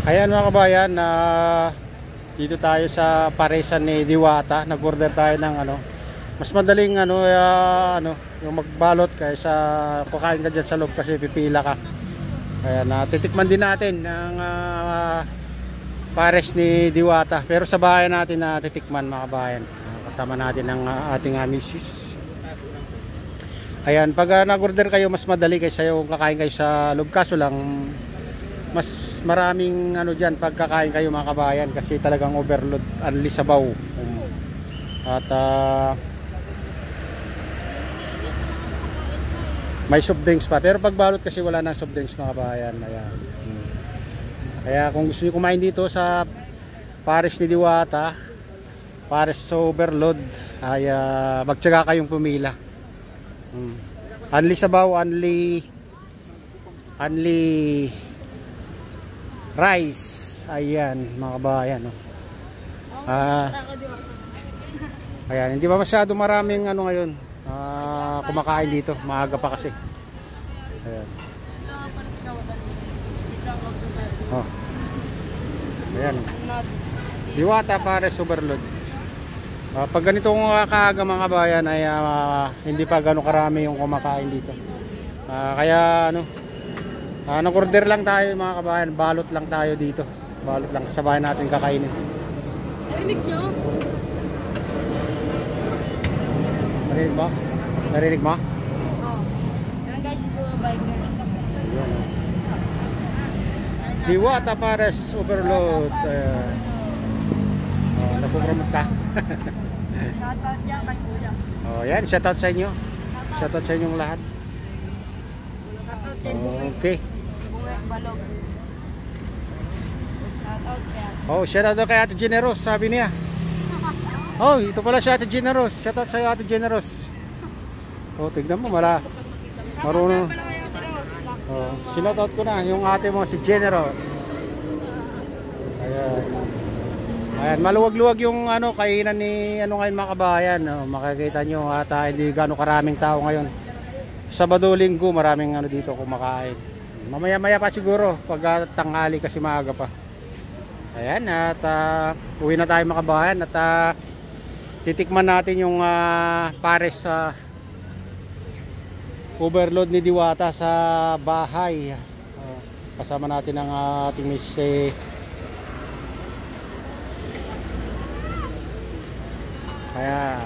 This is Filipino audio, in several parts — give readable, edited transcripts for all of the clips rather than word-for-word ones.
Ayan mga kabayan, dito tayo sa paresan ni Diwata. Nag-order tayo ng mas madaling yung magbalot kaysa kukain ka dyan sa loob kasi pipila ka. Ayan, titikman din natin ng pares ni Diwata. Pero sa bahay natin titikman mga kabayan. Kasama natin ng ating misis. Ayan, pag nag-order kayo mas madali kaysa yung kakain kayo sa loob. Kaso lang mas maraming dyan pagkakain kayo mga kabayan kasi talagang overload, only sabaw. At may soft drinks pa, pero pagbalot kasi wala nang soft drinks mga kabayan. Ayan. Kaya kung gusto niyo kumain dito sa pares ni Diwata, pares overload, ay magtiyaga kayong pumila. Only sabaw, only rice. Ayan mga kabayan. Ayan, hindi pa masyado maraming ngayon kumakain dito, maaga pa kasi. Ayan. Ayan. Diwata pares overload. Pag ganitong kaaga mga kabayan ay hindi pa gano'ng karami yung kumakain dito. Kaya nag-order lang tayo mga kabayan, balot lang tayo dito. Balot lang, sabayan natin kakainin. Narinig nyo? Narinig mo? Narinig mo? Oo. Yan guys, biker. Diwata pares overload. Napupromote ka. Shoutout yan kay Kuya. Yan, shoutout sa inyo. Shoutout sa inyong lahat. Okay. Balog. Shoutout kaya. Shoutout kay Ate Generous, sabi niya. Ito pala si Ate Generous. Shoutout sa iyo Ate Generous. Tignan mo, marunong. Shoutout ko na yung ate mo si Generous. Ayan, maluwag-luwag yung kainan ni ngayon mga kabayan. Makikita nyo at hindi gano'ng karaming tao ngayon. Sabado, Linggo, maraming dito kumakain. Mamaya-maya pa siguro pag tanghali kasi maaga pa. Ayan, at uwi na tayo mga kabayan at titikman natin yung pares sa overload ni Diwata sa bahay. Kasama natin ang ating misis. Kaya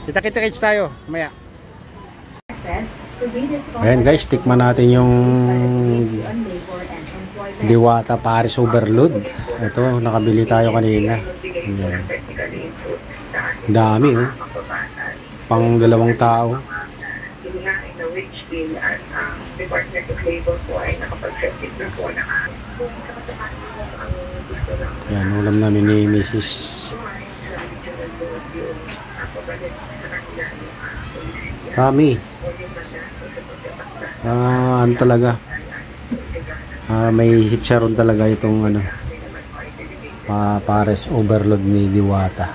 kita-kita tayo mamaya. Ayan guys, tikman natin yung Diwata pares overload. Ito, nakabili tayo kanina. Ayan. Dami pang 2 tao. Ayan, ulam namin ni Mrs. Kami talaga may hitsaron talaga itong pares overload ni Diwata.